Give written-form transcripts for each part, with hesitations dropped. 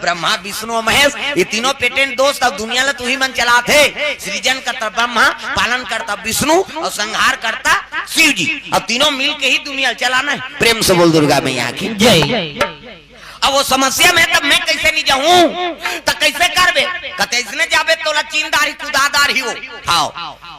ब्रह्मा विष्णु महेश ये तीनों पेटेंट दोस्त अब दुनिया ला तू ही मन चला थे। सृजन करता ब्रह्मा, पालन करता विष्णु और संहार करता शिव जी। अब तीनों मिल के ही दुनिया चलाना है। प्रेम से बोल दुर्गा मैया की जय। अब वो समस्या में तब मैं कैसे नहीं जाऊं तो कैसे करबे? कते इसने जाबे तोला चीनदार ही कुदादार ही हो। आओ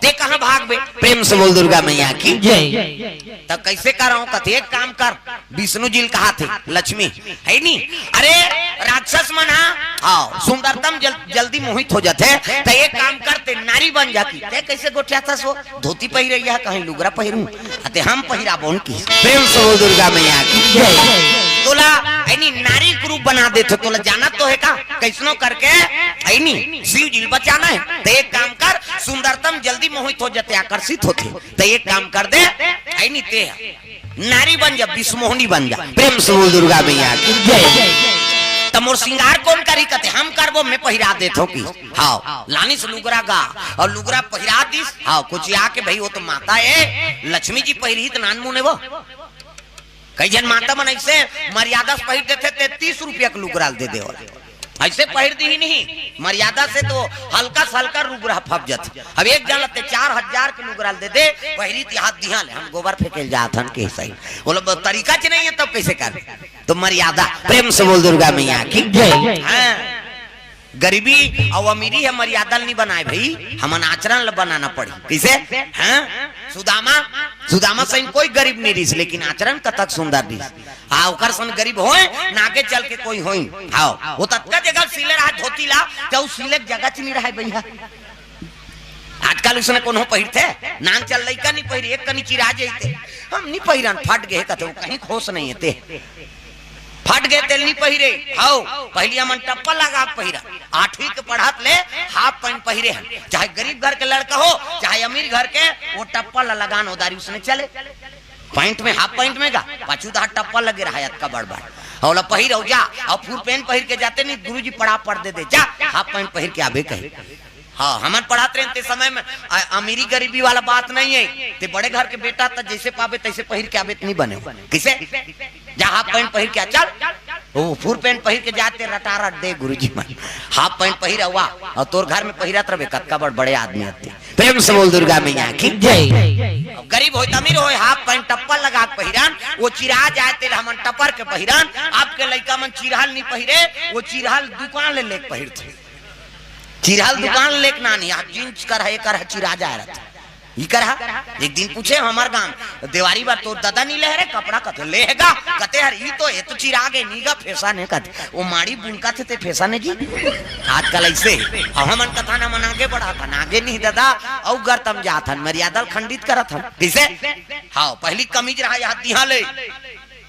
ते कहां भागबे? प्रेम से बोल दुर्गा मैया की जय। तब कैसे कराऊं? कते एक काम कर, विष्णु जी कहा थे लक्ष्मी है नी, अरे राक्षस मना आओ सुंदरतम जल्दी मोहित हो जाते तो एक काम करते नारी बन जाती। ते कैसे गोठियाता सो धोती पहिरे या कहीं लुगरा पहिरूं अते हम पहिरा बोन की। प्रेम से बोल दुर्गा मैया की जय। तोला ऐनी नारी ग्रुप बना दे तो तोला जाना तो है का कैसनो करके ऐनी शिव जी बचाना है। तो एक काम कर, सुंदरतम जल्दी मोहित हो जाते आकर्षित होते तो एक काम कर दे ऐनी ते नारी बन जा, विष्णुमोहिनी बन जा। प्रेम से बोल दुर्गा मैया की जय। तमोर सिंगार कौन करी? कते हम करबो मैं पहिरा दे थो की। हां लानिस लुगरा गा और लुगरा पहिरा दिस। हां कुछ आके भाई वो तो माता है लक्ष्मी जी पहिरी त नान मुने वो कई जन माता मन ऐसे मर्यादा से पहिर देते 33 रुपया का लुगरा दे दे ऐसे पहिर दी ही नहीं। मर्यादा से तो हल्का से हल्का लुगरा फप जाते। अब एक जन लगते 4000 के लुगरा दे दे पहिरी ती हाथ दिहा ले हम गोबर फेंके जात हन के सही बोलो तरीका च नहीं है तब कैसे कर तो मर्यादा। प्रेम से बोल दुर्गा मैया की जय। हां गरीबी और अमीरी है मर्यादा नहीं बनाए भाई, हमन आचरण बनाना पड़ी कैसे। हाँ सुदामा से कोई गरीब नहीं रिस लेकिन आचरण कतक सुंदर रिस। हाँ ओकर सन गरीब होए नाके चल के कोई होई। हाँ वो तत्का जगह सिले रहा धोती ला तो सिले जगह च नहीं रहा भैया। आजकल उसने कोनो पहिरते नान चल लइका नहीं पहिरी एक कनी चिरा जइते हम नहीं पहिरन फट गए कतो कहीं खोस नहीं है फट गए तेल नहीं पहिरे। हाउ पहली मन टप्पा लगा पहिरा 8वीं के पढ़ात ले हाफ पैंट पहिरे हैं। चाहे गरीब घर के लड़का हो चाहे अमीर घर के वो टप्पा लगान उदारी उसने चले पैंट में हाफ पैंट में गा पाछू दा टप्पा लगे रहा का बड़बड़ और पहिर हो जा और फुल पैंट पहिर के जाते नहीं गुरुजी पढ़ा पढ़ दे जा हाफ पैंट पहिर के आबे कहे। हाँ हम पढ़ाते रहते समय में अमीरी गरीबी वाला बात नहीं है। ते बड़े घर के बेटा तो जैसे पावे तैसे पहिर के आबे नहीं बने किसे जा हाफ पैंट पहिर के चल ओ फुल पैंट पहिर के जाते रटा रट दे गुरुजी मन हाफ पैंट पहिर हुआ और तोर घर में पहिरत रहे कतका बड़े आदमी आते। प्रेम से बोल दुर्गा मैया की जय। गरीब हो अमीर हो हाफ पैंट टप्पा लगा पहिरान वो चिरा जाते हमन टपर के पहिरान। आपके लड़का मन चिरहल नहीं पहिरे वो चिरहल दुकान ले लेके पहिरते चिरहल दुकान लेके ना नहीं आप जींस कर है कर चिरा जा रहा था ये करा। एक दिन पूछे हमार गांव देवारी बात तो दादा नहीं ले रहे कपड़ा कथे लेगा कते हर ये तो चिरा गए नीगा फैसा नहीं कथे वो माड़ी बुनका थे ते फैसा नहीं जी आजकल ऐसे हमन कथा ना मन आगे बढ़ा था आगे नहीं दादा और गरतम जात हन मर्यादा खंडित करत हन किसे। हाँ पहली कमीज रहा यहाँ ले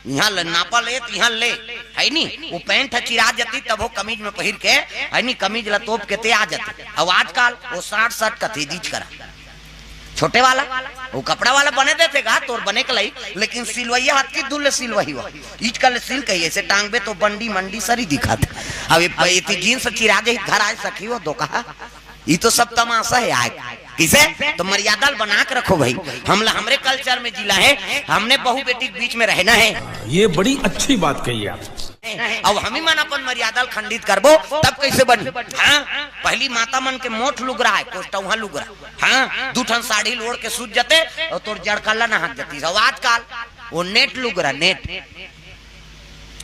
यहाँ नापा ले यहाँ ले है नी वो पैंट चिरा जाती तब वो कमीज में पहिर के है नी कमीज ला तोप के ते आ जाती। अब आजकल वो 60 कथे दीज करा छोटे वाला वो कपड़ा वाला बने देते गा तोर बने के लाई लेकिन सिलवैया हाथ की धुल सिलवही हुआ ईच का सिल कही ऐसे टांगबे तो बंडी मंडी सरी दिखाते। अब ये जींस चिरा जे घर आए सकी हो दो कहा ये तो सब तमाशा है आए किसे तो मर्यादा बना के रखो भाई। हमरे कल्चर में जिला है हमने बहू बेटी के बीच में रहना है। ये बड़ी अच्छी बात कही आप। अब हम ही मन अपन मर्यादा खंडित करबो तब कैसे बनी। हाँ पहली माता मन के मोठ लुगरा है कोष्टवा लुगरा। हाँ 2 ठन साड़ी लोड़ के सूझ जाते और तोर जड़कल्ला ना हाथ जाती। सब आजकल वो नेट लुगरा नेट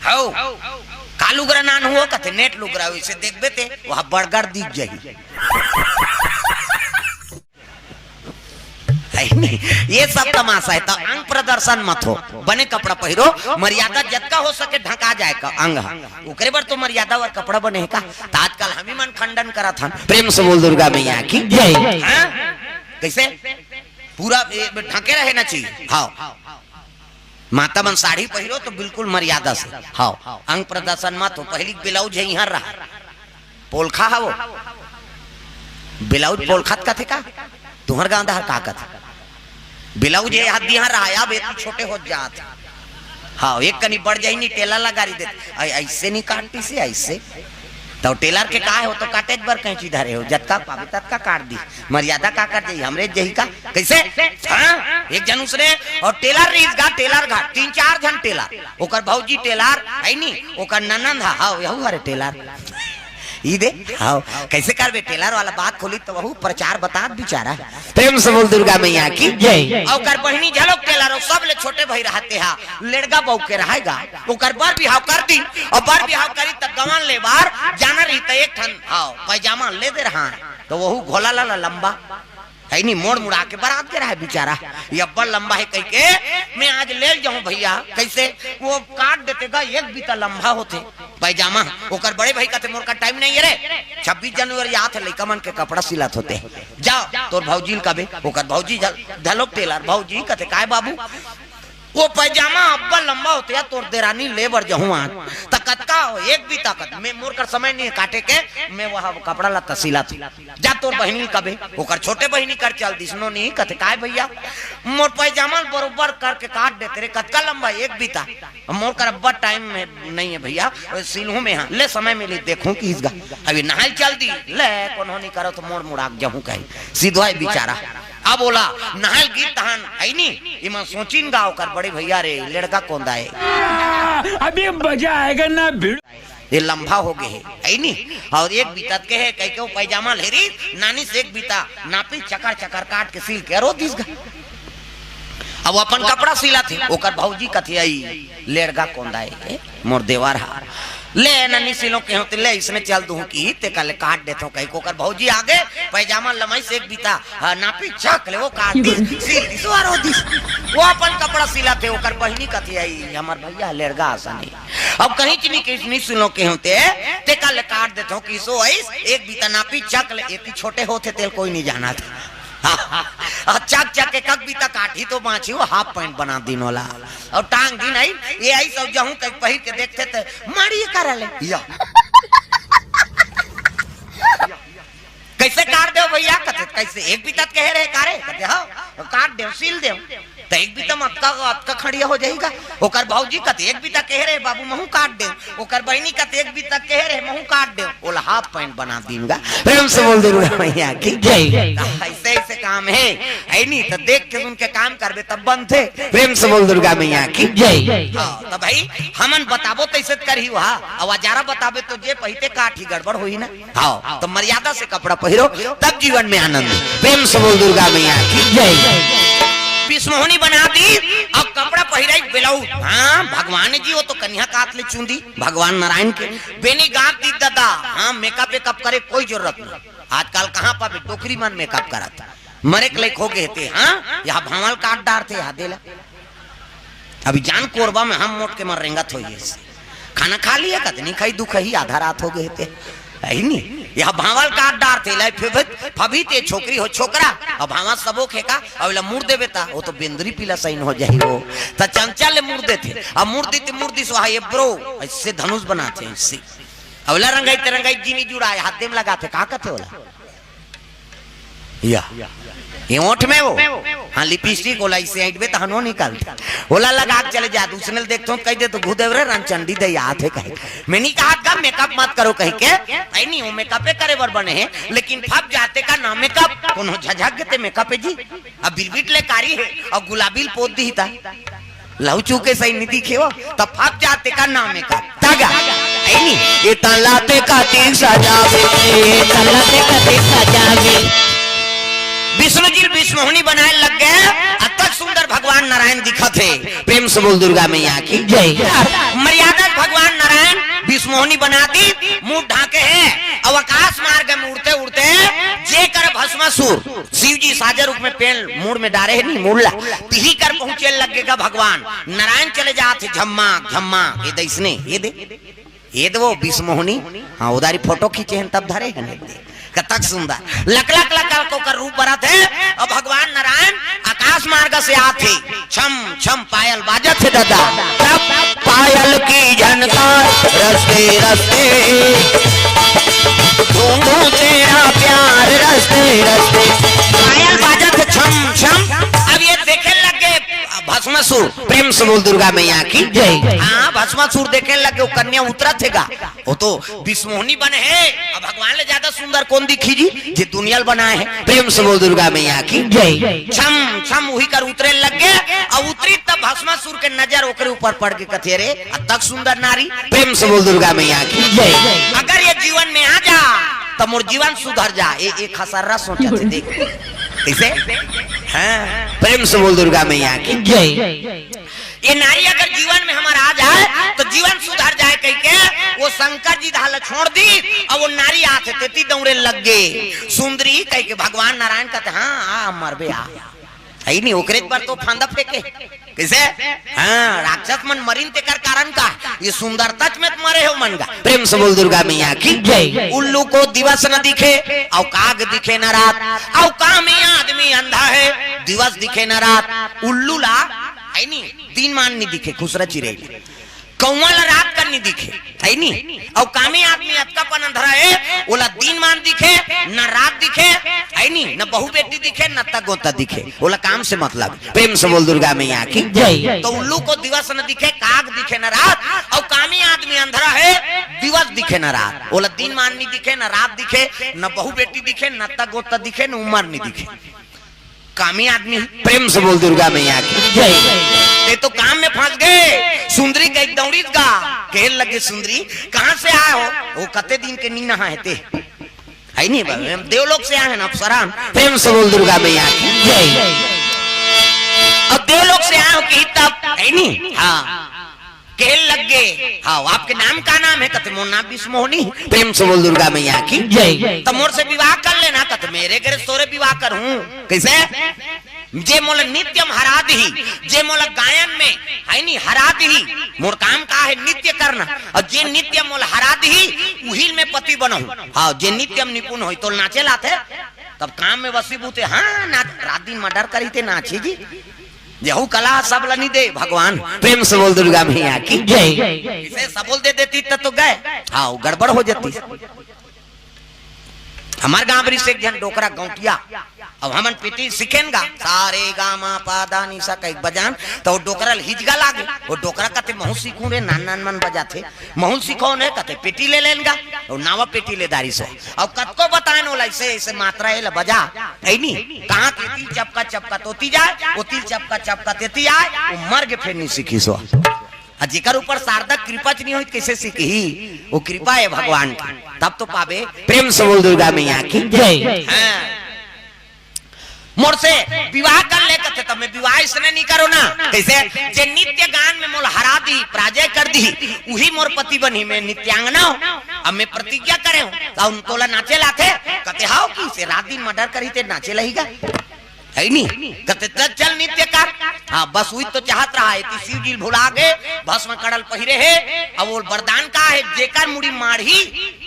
हाउ का लुगरा नान हुआ कथे नेट लुगरा वैसे देखबे ते वहां बड़गड़ दिख जाही। ये सब तमाशा है तो अंग प्रदर्शन मत हो बने कपड़ा पहिरो मर्यादा जतका हो सके ढका जाए का अंग ओकरे बर तो मर्यादा और कपड़ा बने का तो आजकल हम ही मन खंडन करा था। प्रेम से बोल दुर्गा मैया की जय। कैसे पूरा ढके रहे ना चाहिए। हाँ माता मन साड़ी पहिरो तो बिल्कुल मर्यादा से। हाँ अंग प्रदर्शन मत हो। पहली ब्लाउज है यहाँ रहा पोलखा है वो ब्लाउज पोलखत का थे का तुम्हार गाँव दहर का था ब्लाउज हाथ दिया रहा अब इतने छोटे हो जाते। हाँ एक कनी बढ़ जाए नहीं टेला लगा रही देते ऐसे नहीं काटती से ऐसे तो टेलर के का हो तो काटे बर कैंची धरे हो जतका पावे ततका काट दी मर्यादा का कर दे हमरे जही का कैसे हाँ? एक जन उसरे और टेलर रीस गा टेलर घाट 3-4 जन टेलर ओकर भौजी टेलर है नी ओकर ननंद हां यहू हरे टेलर ई दे हां कैसे करबे टेलर वाला बात खोली तो वहू प्रचार बता बेचारा प्रेम से बोल दुर्गा मैया की जय ओकर बहिनी झलक टेलर सब ले छोटे भाई रहते हा लड़का बहू के रहेगा ओकर बर बिहाव कर दी और बर बिहाव करी तब गवन ले बार जाना रही तो एक ठन हां पैजामा ले दे रहा तो वहू घोला ला लंबा है नहीं मोड़ मुड़ा के बारात के रहा है बेचारा ये अब्बल लंबा है कह के मैं आज ले जाऊं भैया कैसे वो काट देते का एक बीता लंबा होते पैजामा ओकर बड़े भाई कहते मोर का टाइम नहीं है रे 26 जनवरी आत है लइका मन के कपड़ा सिलात होते जाओ तोर भौजी कबे ओकर भौजी झलोक टेलर भौजी कहते काय बाबू वो पैजामा अब्बा लंबा होते तोर देरानी लेबर जहुआ तकतका एक भी ताकत मैं मोर कर समय नहीं काटे के मैं वहां कपड़ा ला तसीला थी जा तोर बहिनी कबे ओकर छोटे बहिनी कर चल दिसनो नहीं कहते काय भैया मोर पैजामा बरोबर करके काट दे तेरे कतका लंबा एक बीता मोर कर अब्बा टाइम में नहीं है भैया सिलहू में हां ले समय मिली देखूं कि इसगा अभी नहाई चल दी ले कोनो नहीं करो तो मोर मुड़ाक जहू कहीं सीधा है बेचारा अब बोला नहाल गीत तहन है नी इमा सोचिन गाँव कर बड़े भैया रे लड़का कौन दाए अभी मजा आएगा ना भीड़ ये लंबा हो गए है नी और एक बीतत के है कई के पैजामा लेरी नानी से एक बीता नापी चकर चकर काट के सील के रो दिस अब अपन कपड़ा सिला थे ओकर भौजी कथी आई लड़का कौन दाए मोर देवर हार ले नन्नी सिलो के होते ले इसने चल दूं की ते कल काट देतो कहीं कोकर भौजी आगे पैजामा लमाई से एक बीता नापी चक ले वो काट दी सिल दी सुआरो दी वो अपन कपड़ा सिला थे ओकर बहिनी कथी आई हमर भैया लड़का आसानी अब कहीं चनी के नहीं सिलो के होते ते कल काट देतो की सो एक बीता नापी चक ले एती छोटे होते तेल कोई नहीं जाना था चक चक के कक भी तक काठी तो बाँची वो हाफ पैंट बना दिन वाला और टांग दी नहीं ये आई सब जाऊं कहीं पहिर के देखते थे मारी कर ले कैसे काट दो भैया कहते कैसे एक भी तक कह रहे कारे कहते हाँ काट दे सिल दे तो एक भी तक अतका खड़िया हो जाएगा ओकर भौजी कहते एक भी तक कह रहे बाबू महू काट दे ओकर बहनी कहते एक भी तक कह रहे महू काट दे ओला हाफ पैंट बना दूंगा प्रेम से बोल दुर्गा मैया की जय ऐसे ऐसे काम है ऐ नहीं तो देख के उनके काम करबे तब बनते प्रेम से बोल दुर्गा मैया की जय तो भाई हमन बताबो तैसे करी हुआ अवाजारा बताबे तो जे पहिते काठी गड़बड़ हुई ना हाँ तो मर्यादा से कपड़ा पहिरो तब जीवन में आनंद प्रेम से बोल दुर्गा मैया की जय विष्णुनी बना दी अब कपड़ा पहिराई बेलाऊ हाँ भगवान जी वो तो कन्या काट ले चुंदी भगवान नारायण के बेनी गांठ दी दादा हाँ मेकअप वेकअप करे कोई जरूरत नहीं आजकल कहाँ पावे टोकरी मन मेकअप करा था मरे के लायक हो गए थे हाँ यहाँ भावल काट डार थे यहाँ देला अभी जान कोरबा में हम मोट के मर रेंगा थो खाना खा लिया कत नहीं खाई दुख ही आधा रात हो गए थे यह भावल काट डार थे लाई फभी ते छोकरी हो छोकरा और भावा सबो खेका और मुड़ देवे ता वो तो बेंदरी पीला सही हो जाही वो ता चंचल मुड़ देते अब मुर्दी सो ये ब्रो इससे धनुष बनाते हैं इससे अवला रंगाई जीनी जुड़ाए हाथ में लगाते का कहते होला या ये ओठ में वो हाँ लिपस्टिक ओला इसे ऐड में तहनो निकालता ओला लगा के चले जा दूसरे ने देखते हो कह दे तो घुदेव रे रणचंडी दे याद है कहे मैं नहीं कहा का मेकअप मत करो कह के ऐ नहीं वो मेकअप करे बर बने हैं लेकिन फप जाते का ना मेकअप कोनो झझक गते मेकअप जी अब बिलबिट ले कारी है और गुलाबी पोत दी था लहू चूके सही नहीं दिखे हो तब फप जाते का ना मेकअप तागा ऐ नहीं ये तलाते का तीन सजावे तलाते का तीन सजावे विष्णु जी विष्णुनी बनाए लग गए अतक सुंदर भगवान नारायण दिखा थे प्रेम से बोल दुर्गा मैया की जय मर्यादा भगवान नारायण विष्णुनी बना दी मुंह ढाके हैं और आकाश मार्ग में उड़ते उड़ते जे कर भस्मासुर शिव जी साजे रूप में पेड़ मुड़ में डारे है नहीं मुड़ला तिही कर पहुंचे लगेगा भगवान नारायण चले जाते झम्मा झम्मा ये दे ये दे वो विष्णुनी हाँ उधारी फोटो खींचे हैं तब धरे हैं कतक सुंदर लक लक लक को कर रूप बना थे और भगवान नारायण आकाश मार्ग से आते छम छम पायल बाजत थे दादा तब पायल की झनकार रस्ते रस्ते ढूंढूं तेरा प्यार रस्ते रस्ते पायल बाजत थे छम छम अब ये देखे लगे भस्म भस्मासुर, प्रेम से बोल दुर्गा मैया की जय। हाँ भस्मासुर देखे लगे वो कन्या उतरा थेगा, वो तो विष्णुनी बने है। अब भगवान ले ज्यादा सुंदर कौन दिखी जी, जे दुनियाल बनाए है। प्रेम से बोल दुर्गा मैया की जय। छम छम वही कर उतरे लग गए, और उतरी तब भस्मासुर के नजर ओकरे ऊपर पड़ के कथे रे तक सुंदर नारी। प्रेम से बोल दुर्गा मैया की जय। अगर ये जीवन में आ जा तो मोर जीवन सुधर जा। एक खसर्रा सोचा थे देख कैसे। हाँ प्रेम से बोल दुर्गा मैया की जय। ये नारी अगर जीवन में हमारा आ जाए तो जीवन सुधर जाए कह के वो शंकर जी हाल छोड़ दी, और वो नारी आते तेती दौड़े लग गए सुंदरी कह के। भगवान नारायण कहते हाँ मरबे आ है नहीं ओकरे पर तो फांदा फेंके कैसे। हाँ राक्षस मन मरीन ते कर कारण का ये सुंदरता में मरे हो मन का। प्रेम से बोल दुर्गा मैया की जय। उल्लू को दिवस न दिखे और काग दिखे न रात, और कामी आदमी अंधा है दिवस दिखे न रात। उल्लू ला है नहीं दिन मान नहीं दिखे खुसरा चिरे, कौवा ला रात करनी दिखे है नहीं, और कामी आदमी अतकापन अंधरा है ओला दिन मान दिखे न रात दिखे है नहीं, न बहु बेटी दिखे न तक गोता दिखे, ओला काम से मतलब। प्रेम से बोल दुर्गा मैया की जय। तो उल्लू को दिवस न दिखे, काग दिखे न रात, और कामी आदमी अंधरा है दिवस दिखे न रात, ओला दिन मान नहीं दिखे न रात दिखे, न बहु बेटी दिखे न तक गोता दिखे न उम्र नहीं दिखे, कामी आदमी। प्रेम से बोल दुर्गा मैया की जय। ते तो काम में फंस गए। सुंदरी का एक दौड़ी का कहने लगे सुंदरी कहां से आए हो, वो कते दिन के नीना है ते है नहीं हम देवलोक से आए हैं अप्सरा। प्रेम से बोल दुर्गा मैया की जय। अब देवलोक से आए हो कि तब है नहीं। हाँ कहने लग गए हाँ आपके नाम का नाम है, कहते मोर नाम विष्णुमोहनी। प्रेम से बोल दुर्गा मैया की जय। तो मोर से विवाह कर लेना, कहते मेरे घर तोरे विवाह करूं कैसे। जे मोल नित्यम हराद ही, जे मोल गायन में है नहीं हराद ही, मोर काम का है नित्य करना, और जे नित्यम मोल हराद ही उहिल में पति बनो। हाँ जे नित्यम निपुण हो तो नाचे लाते तब काम में वसीभूत है। हाँ रात दिन मर्डर करी थे नाचे जी, यहू कला सब लनी दे भगवान। प्रेम से बोल दुर्गा मैया की जय। इसे सबोल दे देती तो गए हाँ गड़बड़ हो जाती। हमारे गांव से एक जन डोकरा गौटिया, अब हमन पिटी सीखेंगा सारे गामा पादा निशा कई बजान, तो डोकरा हिजगा लागे। वो डोकरा कहते महू सीखू रे नान नान मन बजाते महू सीखो ने कहते पेटी ले लेंगा और नावा पेटी ले दारी से। अब कतको बताए नो ऐसे ऐसे मात्रा है बजा है नहीं कहाँ तेती चपका चपका तोती जाए, वो तिल चपका चपका तेती आए, वो मर के फिर नहीं सीखी सो। जेकर ऊपर शारदा कृपा नहीं हुई कैसे सीखी, वो कृपा है भगवान की तब तो पावे। प्रेम से बोल दुर्गा मैया की जय। मोर से विवाह कर ले कहते तब मैं विवाह इसने नहीं करो ना कैसे। जे नित्य गान में मोल हरा दी पराजय कर दी वही मोर पति बनी, मैं नित्यांगना हूँ। अब मैं प्रतिज्ञा करे हूँ तो उनको ला नाचे लाते कहते हाउ की से रात दिन मर्डर करी थे नाचे लहीगा है नहीं कहते चल नित्य कर। हाँ बस हुई तो चाहत रहा है शिव जी भुला गए भस्म कड़ल पहिरे है, अब वो वरदान का है जेकर मुड़ी मारही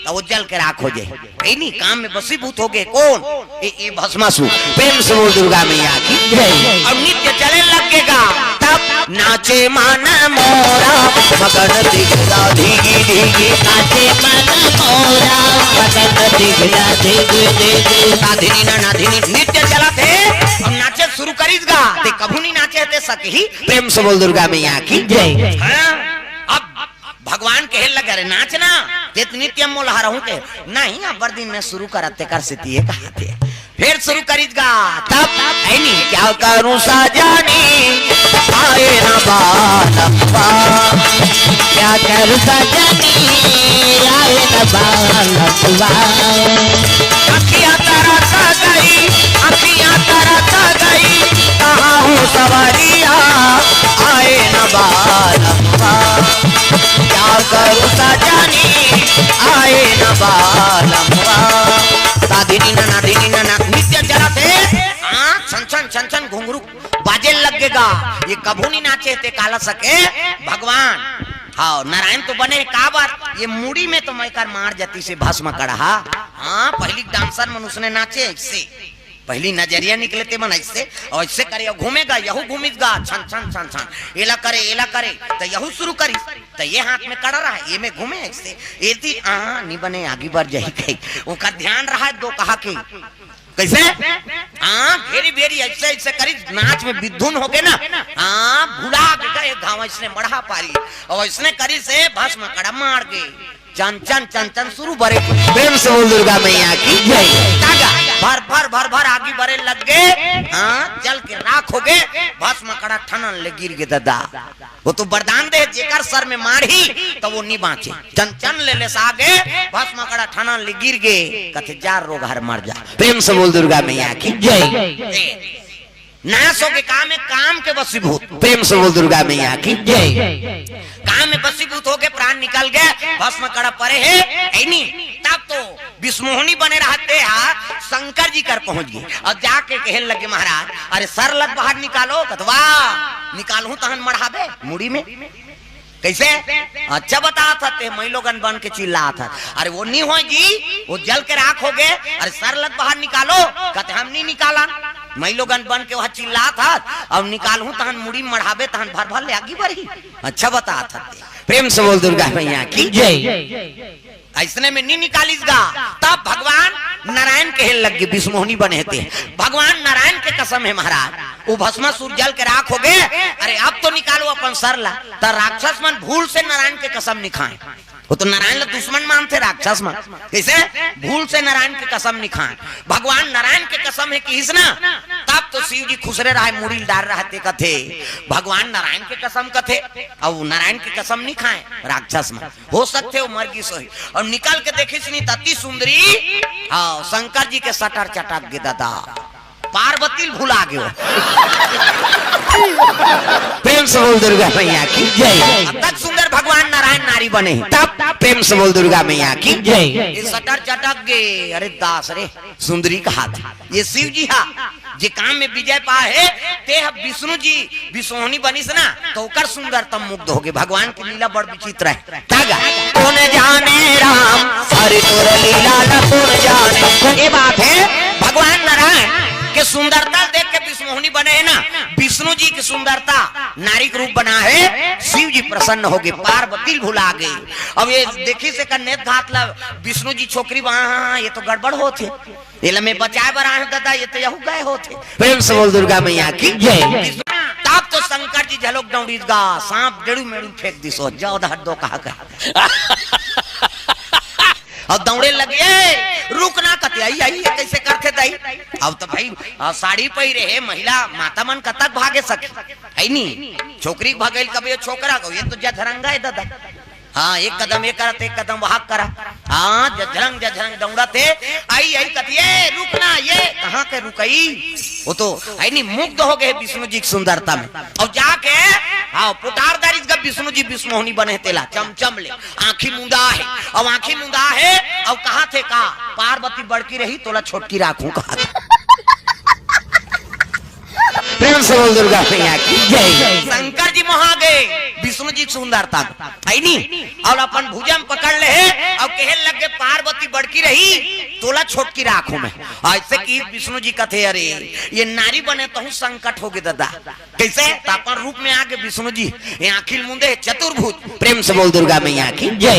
तो वो जल के राख हो जाए है नहीं, काम में बसीभूत हो गए कौन ये भस्मासुर। प्रेम से बोल दुर्गा मैया की जय। और नित्य चले लगेगा तब नाचे मन मोरा मगन दिखला धीगी धीगी, नाचे मन मोरा मगन दिखला धीगी धीगी, नाधिनी ना नाधिनी नित्य चला थे अब नाचे शुरू करीगा ते कभू नहीं नाचे ते सके। प्रेम से बोल दुर्गा मैया की जय। अब भगवान कहे लगे अरे नाचना ते नित्यम मोल हरहूं के नहीं, अब बर दिन में शुरू करते कर सिती है कहते फिर शुरू करीगा तब है नहीं क्या करूं सजानी आए ना बालम्बा, क्या करूं सजानी आए ना बालम्बा, अखियां तरसा गई अखियां तरसा गई कहाँ हूँ सवारिया आए ना बालम्बा, क्या करूं सजानी आए ना बालम्बा। दादिनी ना नादिनी ना नित्य चला थे छन छन छन घुंघरू बाजे लगेगा, ये कभू नहीं नाचे थे काला सके भगवान। हाँ नारायण तो बने का बात ये मुड़ी में तो मैं कर मार जाती से भस्म कड़ा। हाँ पहली डांसर मनुष्य ने नाचे इससे पहली नजरिया निकलते मन ऐसे और ऐसे करे घूमेगा यहू घूमेगा छन छन छन छन एला करे तो यहू शुरू करी तो ये हाथ में कड़ा रहा ये में घूमे ऐसे एती नहीं बने आगे बढ़ जाही कहीं उनका ध्यान रहा दो कहा के कैसे घेरी बेरी ऐसे ऐसे करी नाच में विधुन हो गए ना भुला गए गाँव इसने मढ़ा पारी और इसने करी से भस्म कड़ा मार गए चन चन चन चन शुरू बरे प्रेम से बोल दुर्गा मैया की जय भर भर आगे बरे लग गए जल के राख हो गए भस्म कड़ा ठनन ले गिर गए दादा वो तो वरदान दे जेकर सर में मारी तो वो नहीं बाँचे चन चन ले सागे भस्म कड़ा ठनन ले गिर गए कथे जार रोग हर मर जा प्रेम से बोल दुर्गा मैया की जय नाश हो के काम के वशीभूत प्रेम से बोल दुर्गा मैया की जय काम में वशीभूत हो के प्राण निकल गए भस्म कड़ा परे है तब तो विष्णुमोहनी बने रहते शंकर जी कर पहुंच गए और जाके कहने लगे महाराज अरे सर लग बाहर निकालो कतवा निकालू तहन मढ़ाबे मुड़ी में कैसे अच्छा बता था ते मैं लोगन बन के चिल्ला था अरे वो नहीं हो जी वो जल के राख हो गए अरे सर लग बाहर निकालो कहते हम नहीं निकाला मैं लोगन बन के वहां चिल्ला था अब निकालू तहन मुड़ी मढ़ाबे तहन भर भर ले आगे बढ़ी अच्छा बता था प्रेम से बोल दुर्गा मैया की जय ऐसने में नहीं निकालीसगा तब भगवान नारायण कहे लग गए विष्णुमोहनी बने थे भगवान नारायण के कसम है महाराज वो भस्मा सूर्य जल के राख हो गए अरे अब तो निकालो अपन सरला तो राक्षस मन भूल से नारायण के कसम नहीं खाए वो तो नारायण दुश्मन मानते राक्षस मन कैसे भूल से नारायण के कसम नहीं खाए भगवान नारायण के कसम है कि इसना तब तो शिव जी खुसरे रहे मुड़ी डाल रहते कथे भगवान नारायण के कसम कथे और नारायण की कसम नहीं खाए राक्षस में हो सकते वो मर गई सोई और निकल के देखी सुनी तती सुंदरी हाँ शंकर जी के सटर चटक गे दादा पार्वती भुला गयो प्रेम से बोल दुर्गा मैया की जय तक सुंदर भगवान नारायण नारी बने तब प्रेम से बोल दुर्गा मैया की जय ये सटर चटक गे अरे दास रे सुंदरी कहा था ये शिव जी हा जे काम में विजय पा है ते विष्णु जी विष्णुमोहनी बनिस ना तो ओकर सुंदरतम मुग्ध हो गए भगवान की लीला बड़ विचित्र है तागा कौन जाने राम हरि तोर लीला न कौन जाने ये बात है भगवान नारायण के सुंदरता देख के विष्णुमोहनी बने है ना विष्णु जी की सुंदरता नारी रूप बना है शिव जी प्रसन्न हो गए पार्वती भुला गए अब ये देखी से कन्या घात ला विष्णु जी छोकरी वहां ये तो गड़बड़ होते ये में बचाए बरा है दादा ये तो यहू गए होते प्रेम से बोल दुर्गा मैया की जय तब तो शंकर जी झलोक दौड़ी गा सांप डेड़ू मेड़ू फेंक दी सो जाओ धर दो कहा और दौड़े लगे रुकना कते आई कैसे करते दाई अब तो भाई साड़ी पहिरे है महिला माता मन कतक भागे सके है नी छोकरी भागेल कभी छोकरा को ये तो जधरंगा है दादा हाँ एक कदम ये करा एक कदम वहां करा हाँ जझरंग दौड़ते आई कतिए रुकना ये कहाँ के रुकई वो तो आई नहीं मुग्ध हो गए विष्णु जी की सुंदरता में और जाके हाँ पुटारदारी का विष्णु जी विष्णुमोहनी बने तेला चमचम ले आंखी मुंदा है अब आंखी मुंदा है अब कहा थे का पार्वती बड़की रही तोला छोटकी राखू कहा प्रेम से बोल दुर्गा मैया की जय शंकर जी वहां गए विष्णु जी सुंदरता है नी और अपन भुजम पकड़ ले और कहे लगे पार्वती बड़की रही तोला छोटकी राखू में ऐसे की विष्णु जी कथे अरे ये नारी बने तो संकट हो गए दादा कैसे अपन रूप में आगे विष्णु जी ये आखिल मुंदे चतुर्भुज प्रेम से बोल दुर्गा मैया की जय।